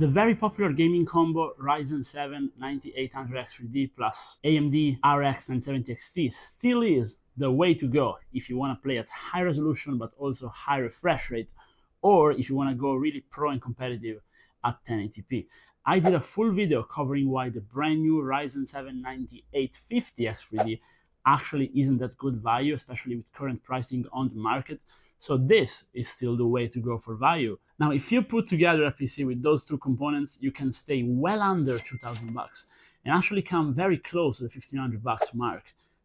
The very popular gaming combo Ryzen 7 9800X 3D plus AMD RX 970 XT still is the way to go if you want to play at high resolution but also high refresh rate, or if you want to go really pro and competitive at 1080p. I did a full video covering why the brand new Ryzen 7 9850X 3D actually isn't that good value, especially with current pricing on the market. So this is still the way to go for value. Now, if you put together a PC with those two components, you can stay well under 2,000 bucks and actually come very close to the 1,500 bucks mark,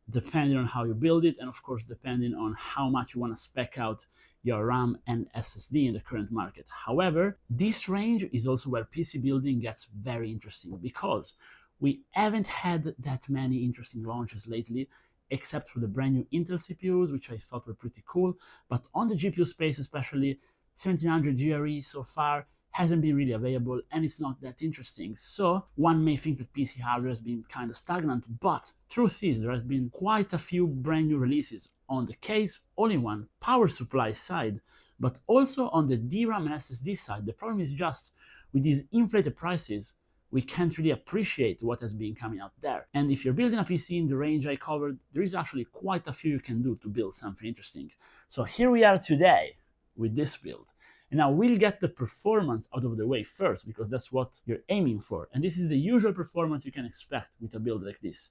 depending on how you build it, and of course, depending on how much you want to spec out your RAM and SSD in the current market. However, this range is also where PC building gets very interesting, because we haven't had that many interesting launches lately, except for the brand new Intel CPUs, which I thought were pretty cool. But on the GPU space, especially 1700 GRE so far hasn't been really available, and it's not that interesting. So one may think that PC hardware has been kind of stagnant, but truth is there has been quite a few brand new releases on the case, all-in-one power supply side, but also on the DRAM and SSD side. The problem is just with these inflated prices, we can't really appreciate what has been coming out there. And if you're building a PC in the range I covered, there is actually quite a few you can do to build something interesting. So here we are today with this build. And now we'll get the performance out of the way first, because that's what you're aiming for. And this is the usual performance you can expect with a build like this.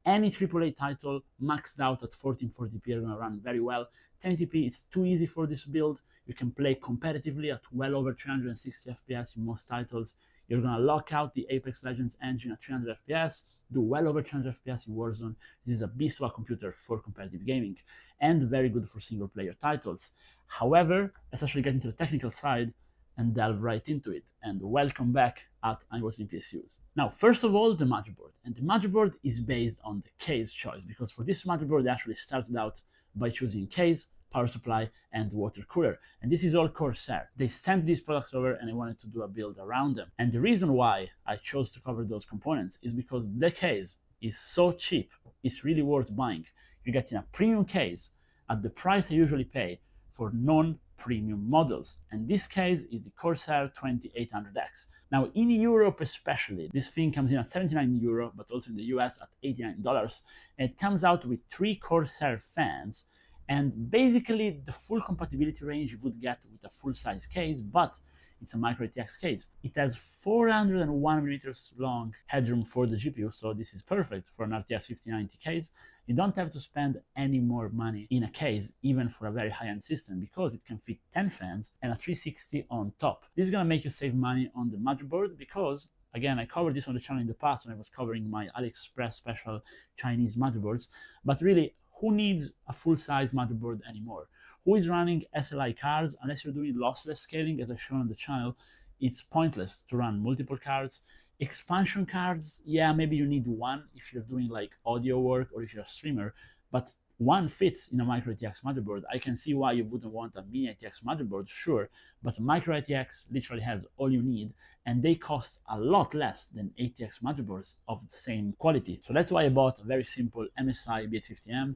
Any AAA title maxed out at 1440p are gonna run very well. 1080p is too easy for this build. You can play competitively at well over 360 FPS in most titles. You're gonna lock out the Apex Legends engine at 300 FPS, do well over 300 FPS in Warzone. This is a beast of a computer for competitive gaming, and very good for single player titles. However, let's actually get into the technical side and delve right into it. And welcome back at ImWateringPSUs. Now, first of all, the motherboard. And the motherboard is based on the case choice, because for this motherboard, they actually started out by choosing case, power supply, and water cooler. And this is all Corsair. They sent these products over and I wanted to do a build around them. And the reason why I chose to cover those components is because the case is so cheap, it's really worth buying. You're getting a premium case at the price I usually pay for non-premium models. And this case is the Corsair 2800X. Now, in Europe especially, this thing comes in at €79, but also in the US at $89. And it comes out with 3 Corsair fans, and basically the full compatibility range you would get with a full-size case, but it's a Micro-ATX case. It has 401 millimeters long headroom for the GPU, so this is perfect for an RTX 5090 case. You don't have to spend any more money in a case, even for a very high-end system, because it can fit 10 fans and a 360 on top. This is gonna make you save money on the motherboard, because again, I covered this on the channel in the past when I was covering my AliExpress special Chinese motherboards, but really, who needs a full-size motherboard anymore? Who is running SLI cards? Unless you're doing lossless scaling, as I shown on the channel, it's pointless to run multiple cards. Expansion cards, yeah, maybe you need one if you're doing like audio work or if you're a streamer, but one fits in a Micro-ATX motherboard. I can see why you wouldn't want a mini ATX motherboard, sure, but Micro-ATX literally has all you need, and they cost a lot less than ATX motherboards of the same quality. So that's why I bought a very simple MSI B850M,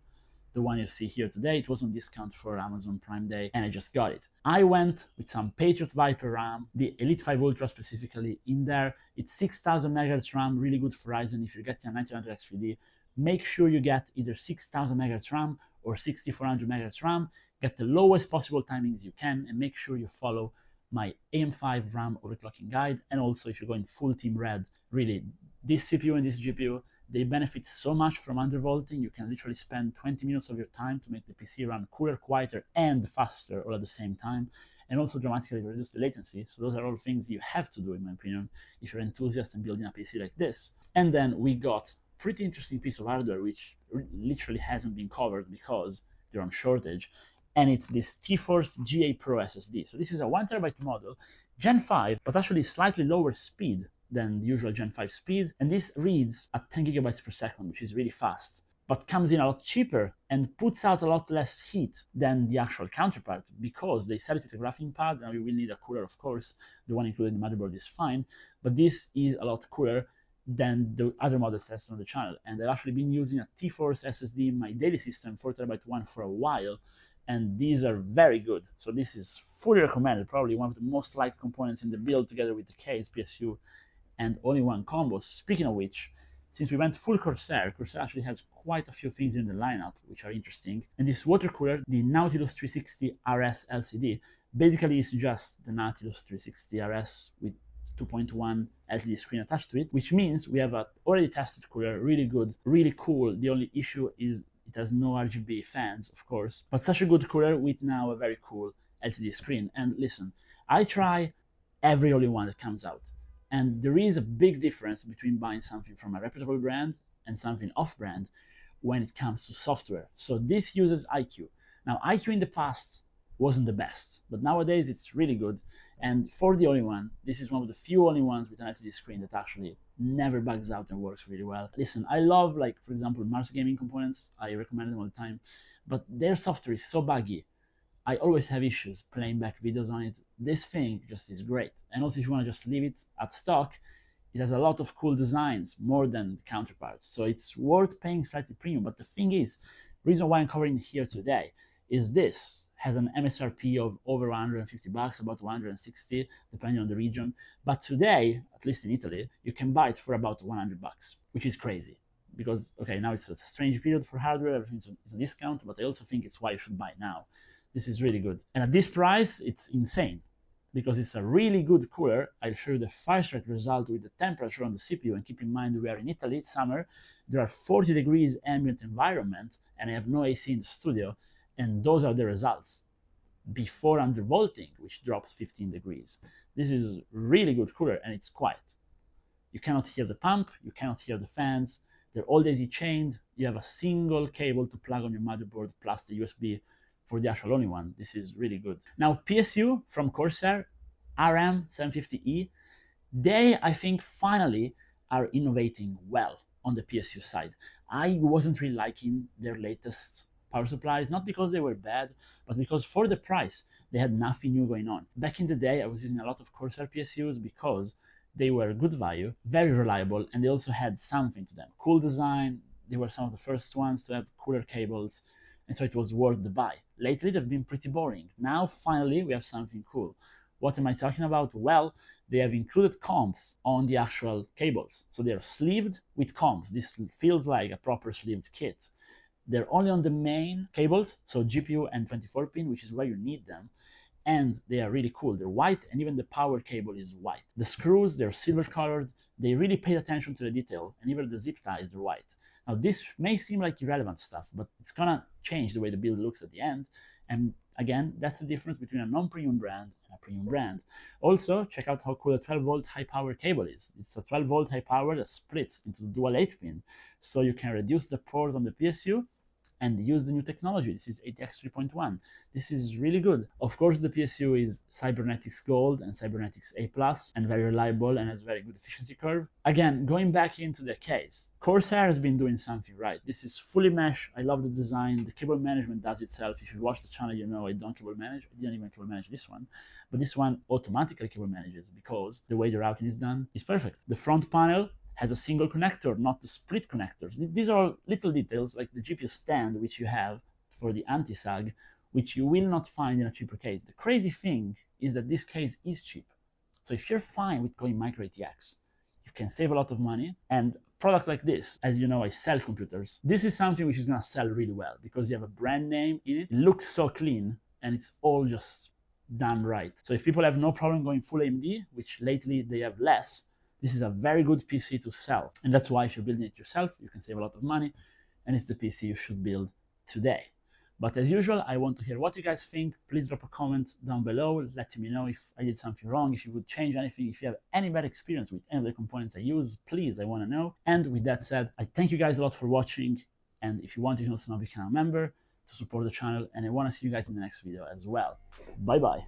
the one you see here today. It was on discount for Amazon Prime Day, and I just got it. I went with some Patriot Viper RAM, the Elite 5 Ultra specifically in there. It's 6000 MHz RAM, really good for Ryzen. If you're getting a 9900X 3D, make sure you get either 6000 MHz RAM or 6400 MHz RAM. Get the lowest possible timings you can, and make sure you follow my AM5 RAM overclocking guide. And also, if you're going full Team Red, really, this CPU and this GPU, they benefit so much from undervolting. You can literally spend 20 minutes of your time to make the PC run cooler, quieter, and faster all at the same time, and also dramatically reduce the latency. So those are all things you have to do, in my opinion, if you're an enthusiast in building a PC like this. And then we got a pretty interesting piece of hardware, which literally hasn't been covered because they're on shortage, and it's this T-Force GA Pro SSD. So this is a 1TB model, Gen 5, but actually slightly lower speed than the usual Gen 5 speed, and this reads at 10 gigabytes per second, which is really fast, but comes in a lot cheaper and puts out a lot less heat than the actual counterpart, because they sell it with a graphene pad, and we will need a cooler, of course. The one included in the motherboard is fine, but this is a lot cooler than the other models tested on the channel. And I've actually been using a T-Force SSD in my daily system, 4TB one, for a while, and these are very good. So this is fully recommended, probably one of the most liked components in the build, together with the case, PSU, and all-in-one combos. Speaking of which, since we went full Corsair, Corsair actually has quite a few things in the lineup which are interesting. And this water cooler, the Nautilus 360 RS LCD, basically is just the Nautilus 360 RS with 2.1 LCD screen attached to it, which means we have a already tested cooler, really good, really cool. The only issue is it has no RGB fans, of course, but such a good cooler with now a very cool LCD screen. And listen, I try every all-in-one that comes out, and there is a big difference between buying something from a reputable brand and something off-brand when it comes to software. So this uses iQOO. Now, iQOO in the past wasn't the best, but nowadays it's really good. And for the all-in-one, this is one of the few all-in-ones with an LCD screen that actually never bugs out and works really well. Listen, I love, like, for example, Mars Gaming components. I recommend them all the time, but their software is so buggy. I always have issues playing back videos on it. This thing just is great. And also, if you want to just leave it at stock, it has a lot of cool designs, more than counterparts. So it's worth paying slightly premium. But the thing is, the reason why I'm covering it here today is this has an MSRP of over 150 bucks, about 160, depending on the region. But today, at least in Italy, you can buy it for about 100 bucks, which is crazy. Because, okay, now it's a strange period for hardware, everything's a discount, but I also think it's why you should buy it now. This is really good. And at this price, it's insane, because it's a really good cooler. I'll show you the Firestrike result with the temperature on the CPU, and keep in mind we are in Italy, it's summer, there are 40 degrees ambient environment, and I have no AC in the studio, and those are the results before undervolting, which drops 15 degrees. This is really good cooler, and it's quiet. You cannot hear the pump, you cannot hear the fans, they're all daisy chained, you have a single cable to plug on your motherboard plus the USB for the actual all-in-one. This is really good. Now, PSU from Corsair, RM750e, they, I think, finally are innovating well on the PSU side. I wasn't really liking their latest power supplies, not because they were bad, but because for the price, they had nothing new going on. Back in the day, I was using a lot of Corsair PSUs because they were good value, very reliable, and they also had something to them. Cool design, they were some of the first ones to have cooler cables, and so it was worth the buy. Lately, they've been pretty boring. Now, finally, we have something cool. What am I talking about? Well, they have included comms on the actual cables. So they're sleeved with comms. This feels like a proper sleeved kit. They're only on the main cables, so GPU and 24-pin, which is where you need them. And they are really cool. They're white, and even the power cable is white. The screws, they're silver colored. They really paid attention to the detail, and even the zip ties, they're white. Now, this may seem like irrelevant stuff, but it's gonna change the way the build looks at the end. And again, that's the difference between a non-premium brand and a premium brand. Also, check out how cool a 12-volt high-power cable is. It's a 12-volt high power that splits into dual 8-pin, so you can reduce the port on the PSU and use the new technology. This is ATX 3.1. This is really good. Of course, the PSU is Cybernetics Gold and Cybernetics A+, and very reliable and has very good efficiency curve. Again, going back into the case, Corsair has been doing something right. This is fully mesh. I love the design. The cable management does itself. If you watch the channel, you know I don't cable manage. I didn't even cable manage this one. But this one automatically cable manages because the way the routing is done is perfect. The front panel has a single connector, not the split connectors. These are all little details, like the GPU stand, which you have for the anti-sag, which you will not find in a cheaper case. The crazy thing is that this case is cheap. So if you're fine with going Micro-ATX, you can save a lot of money. And a product like this, as you know, I sell computers. This is something which is gonna sell really well because you have a brand name in it. It looks so clean, and it's all just done right. So if people have no problem going full AMD, which lately they have less, this is a very good PC to sell. And that's why if you're building it yourself, you can save a lot of money, and it's the PC you should build today. But as usual, I want to hear what you guys think. Please drop a comment down below, letting me know if I did something wrong, if you would change anything, if you have any bad experience with any of the components I use, please, I want to know. And with that said, I thank you guys a lot for watching. And if you want, you can also now become a member to support the channel. And I want to see you guys in the next video as well. Bye-bye.